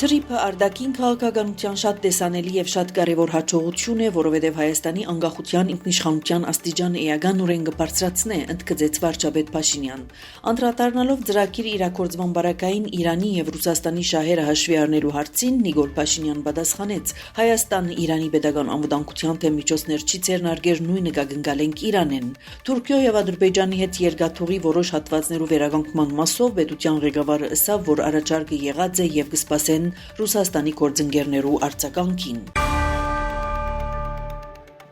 Թրիփը արտաքին քաղաքականության շատ տեսանելի եւ շատ կարեւոր հաջողություն է, որովհետեւ Հայաստանի անկախության ինքնիշխանության աստիճան էականորեն կբարձրացնե, ընդգծեց վարչապետ Փաշինյան։ Անդրադառնալով ծրագիր իրագործման բարակային Իրանի եւ Ռուսաստանի շահերը հաշվի առնելու հարցին Նիկոլ Փաշինյան պատասխանեց. Հայաստանը Իրանի պետական անվտանգության թեմ միջոցներ չի ձեռնարկել, նույնը կգնկալենք Իրանեն։ Թուրքիա եւ Ադրբեջանի հետ երկաթուղի որոշ հատվածներու վերականգնման մասով պետության ղեկավարը ասավ, որ առաջարկը եղած է եւ կսպասեն Ռուսաստանի գործընկերներու արձագանքին։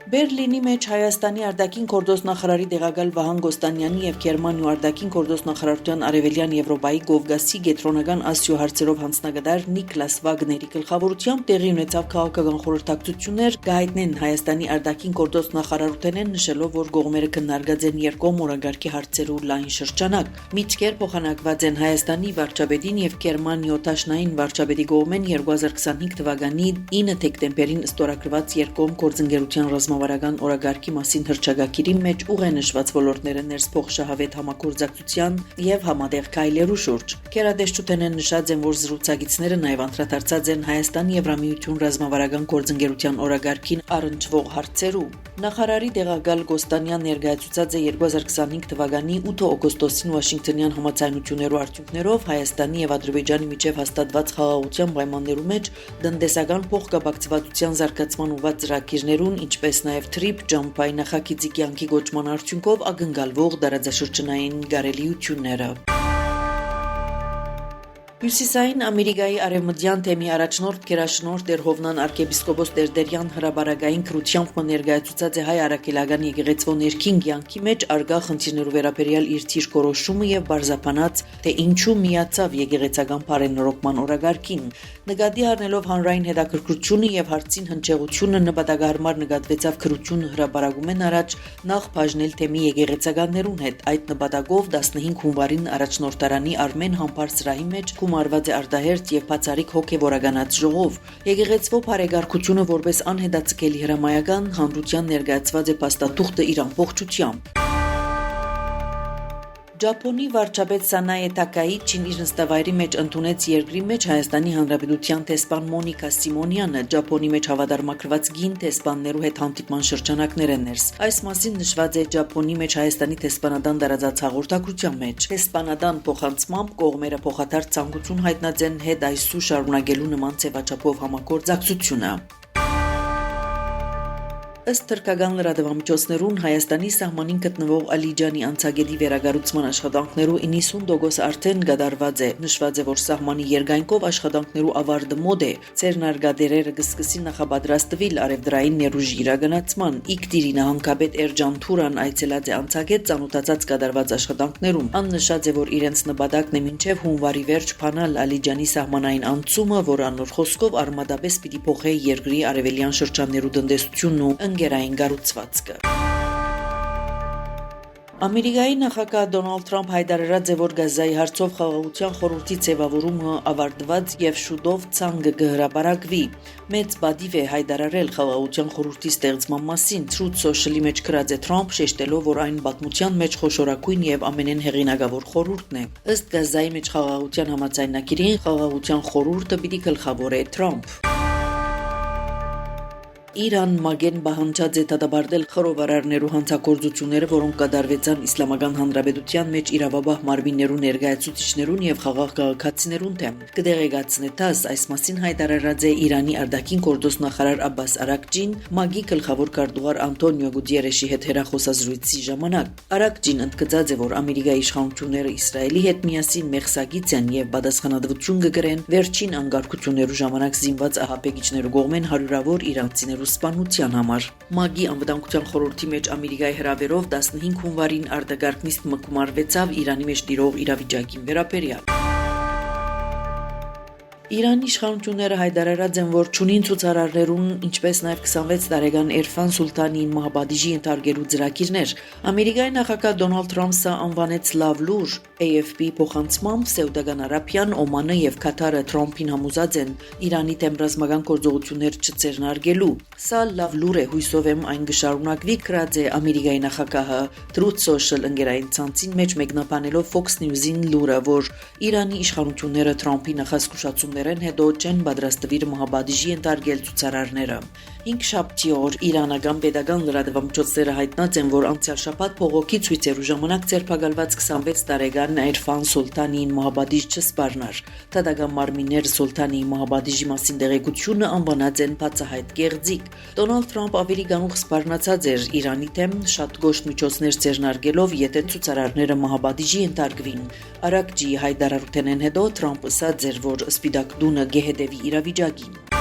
Բերլինի մեջ Հայաստանի արտաքին գործոստ նախարարի տեղակալ Վահան Գոստանյանի եւ Գերմանիայի արտաքին գործոստ նախարարության Արևելյան Եվրոպայի Կովկասի Գետրոնական Ասիո հարցերով հանձնագետար Նիկլաս Վագների գլխավորությամբ տեղի ունեցավ քաղաքական խորհրդակցություններ, գայտնեն Հայաստանի արտաքին գործոստ նախարարութենեն նշելով, որ կողմերը քննարկած են երկկողմ օրագարկի հարցերու լայն շրջանակ։ Միտքեր փոխանակված են Հայաստանի վարչապետին եւ Գերմանիայի օտաշնային վարչապետի կողմեն 2025 թվականի 9 դեկտեմբերին ստորագրված երկկողմ գործընկերության ռազմավարական օրագարկի մասին հռչակագիրի մեջ ուղենշված ոլորտները ներսփող շահավետ համագործակցության եւ համատեղ քայլերու շուրջ։ Քերադեշտութենեն նշած են, որ զրուցակիցները նաեւ անդրադարձած են Հայաստան Եվրամիություն ռազմավարական գործընկերության օրագարկին առնչվող հարցերու։ Նախարարի տեղակալ Գոստանյան ներկայացուցած է 2025 թվականի 8 օգոստոսին Վաշինգտոնյան համաձայնություններու արդյունքներով Հայաստանի եւ Ադրբեջանի միջև հաստատված խաղաղության պայմաններու մեջ տնտեսական փոխկապակցվածության զարգացման ուղղված ծրագիրներուն, ինչպես նաև թրիփ ջամփայի նախագծի կյանքի գոչման արդյունքով ակնկալվող դարաձաշրջանային գարելիությունները։ Հյուսիսային Ամերիկայի արևմտյան թեմի առաջնորդ Գերաշնորհ Տեր Հովնան arczepiskopos Տերդերյան հրաբարակային քրությամբ ներկայացուցած է հայ արաքելական եկեղեցվո ներքին կյանքի մեջ արգա խնդիրներու վերաբերյալ իր թիրքորոշումը եւ բարձապանած, թե ինչու միացավ եկեղեցական բարենորոգման օրագարկին։ Նկատի առնելով հանրային հետաքրքրությունը եւ հարցին հնչեղությունը նպատակահարմար նկատվեցավ քրությունը հրաբարակումեն առաջ նախ բաժնել թեմի եկեղեցականներուն հետ։ Այդ նպատակով 15 հունվարին առաջնորդարանի Արմեն Համբար սրահի մեջ գումարված է արտահերթ եւ բացառիկ հոգեվորականած ժողով։ Եկեղեցվո բարեկարգությունը որպես անհետաձգելի հրամայական հանրության ներկայացված է փաստաթուղթը իր ամբողջությամբ։ Ճապոնի վարչապետ Սանայե Թակայիչին իր նստավայրի մեջ ընդունեց երկրի մեջ Հայաստանի Հանրապետության տեսփան Մոնիկա Սիմոնյանը, Ճապոնի մեջ հավատարմագրված գին տեսփաններու հետ հանդիպման շրջանակներ են ներս։ Այս մասին նշված է Ճապոնի մեջ Հայաստանի տեսփանադան դարաձած հաղորդակցության մեջ։ Տեսփանադան փոխանցմամբ կողմերը փոխադարձ ցանկություն հայտնած են հետ այսու շարունակելու նման ձևաչափով համագործակցությունը։ Ըստ թրկական լրատվամիջոցներուն Հայաստանի սահմանին գտնվող Ալիջանի անցագետի վերագառուցման աշխատանքներու 90% արդեն կատարված է։ Նշված է, որ սահմանի երկայնքով աշխատանքներու ավարտը մոտ է։ Ձեռնարկատերերը կսկսին նախապատրաստվել արևդրային ներուժի իրականացման։ Իգտիրի նահանգապետ Էրջան Թուրան այցելած է անցագետ ծանոթացած կատարված աշխատանքներում։ Աննշած է, որ իրենց նպատակն է մինչև հունվարի վերջ փանալ Ալիջանի սահմանային անցումը, որ անոր խոսքով արմատապես պիտի փոխի երկրի արևելյան շրջաններու տնտեսությունն ու ընկերային կառուցվածքը։ Ամերիկայի նախագահ Դոնալդ Թրամփ հայտարարած է, որ Գազայի հարցով խաղաղության խորհրդի ձևավորումը ավարտված եւ շուտով ցանկը կհրապարակվի։ Մեծ բադիվ է հայտարարել խաղաղության խորհրդի ստեղծման մասին։ Truth Social-ի մեջ գրած է Թրամփ, շեշտելով, որ այն պատմության մեջ խոշորագույն եւ ամենեն հեղինակավոր խորհուրդն է։ Ըստ Գազայի մեջ խաղաղության համաձայնագիրին խաղաղության խորհուրդը պիտի գլխավորե Թրամփ։ Իրան մագեն բահանջած է դատապարտել խռովարարներու հանցագործությունները, որոնք կատարվեցան Իսլամական Հանրապետության մեջ իրավաբահ մարմիններու ներկայացուցիչներուն եւ խաղաղ քաղաքացիներուն դեմ։ Կդեղեկացնե ՏԱՍ այս մասին հայտարարած է Իրանի արտաքին գործոստ նախարար Աբբաս Արաքջին ՄԱԳ-ի գլխավոր քարտուղար Անտոնիո Գուտիերեշի հետ հեռախոսազրույցի ժամանակ։ Արաքջին ընդգծած է, որ Ամերիկայի իշխանությունները Իսրայելի հետ միասին մեղսագից են եւ պատասխանատվություն կգրեն վերջին անկարգություններու ժամանակ զինված ահաբեկիչներու կողմեն հարյուրավոր իրանցիներու սպանության համար։ ՄԱԳ-ի անվտանգության խորհրդի մեջ Ամերիկայի հրավերով 15 հունվարին արտագարկ նիստ մկումարվեցավ Իրանի մեջ տիրող իրավիճակին վերաբերյալ։ Իրանի իշխանությունները հայտարարած են, որ ճունին ցուցարարներուն, ինչպես նաև 26 տարեկան Էրֆան Սուլտանին մահապատիժի ընթարգելու ծրագիրներ։ Ամերիկայի նախագահ Դոնալդ Թրամփը անվանեց լավ լուր։ AFP փոխանցմամբ Սաուդական Արաբիան, Օմանը եւ Կատարը Թրամփին համոզած են Իրանի դեմ ռազմական գործողություններ չձեռնարկելու։ Սա լավ լուր է, հույսով եմ այն կշարունակվի, գրած է Ամերիկայի նախագահը Truth Social ընկերային ցանցին մեջ մեկնաբանելով Fox News-ին լուրը, որ Իրանի իշխանությունները Թրամփի նախազգուշացումները անգլերեն հետո չեն պատրաստվիր մահաբադիժի ընտարգել ցուցարարները։ 5 շաբթի օր իրանական պետական լրատվամիջոցները հայտնած են, որ անցյալ շաբաթ փողոքի ցույցերու ժամանակ ձերբակալված 26 տարեկան Էրֆան Սոլթանին մահաբադիժ չսպառնար։ Տադական մարմիններ Սոլթանի մահաբադիժի մասին տեղեկությունը անվանած են բացահայտ կեղծիք։ Դոնալդ Թրամփ ավելի գանուխ սպառնացած էր Իրանի դեմ շատ գոշտ միջոցներ ձեռնարկելով, եթե ցուցարարները մահաբադիժի ընտարգվին։ Արաքջի հայտարարութենեն հետո Թրամփը ասաց էր, որ Սպիտակ տունը գեհետևի իրավիճակին։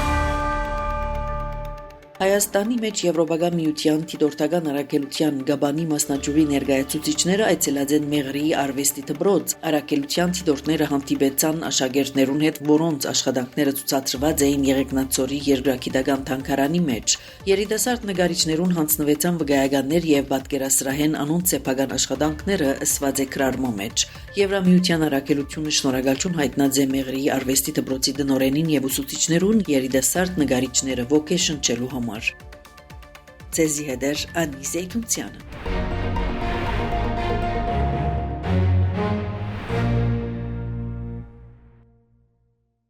Հայաստանի մեջ Եվրոպական միության դիտորդական առաքելության Գաբանի մասնաճյուղի ներկայացուցիչները այցելած են Մեղրի արվեստի դպրոց։ Առաքելության դիտորդները հանդիպեցան աշակերտներուն հետ, որոնց աշխատանքները ցուցադրված էին Եղեգնաձորի երկրագիտական թանգարանի մեջ։ Երիտասարդ նկարիչներուն հանձնվեցան վկայականներ եւ պատկերասրահեն անոնց սեփական աշխատանքները ըսված է գրառմո մեջ։ Եվրամիության առաքելությունը շնորհակալություն հայտնած է Մեղրի արվեստի դպրոցի դնորենին եւ ուսուցիչներուն երիտասարդ նկարիչները ոգեշնչելու համար։ Ցեզի հետեր Անի Զեյթունցյանը։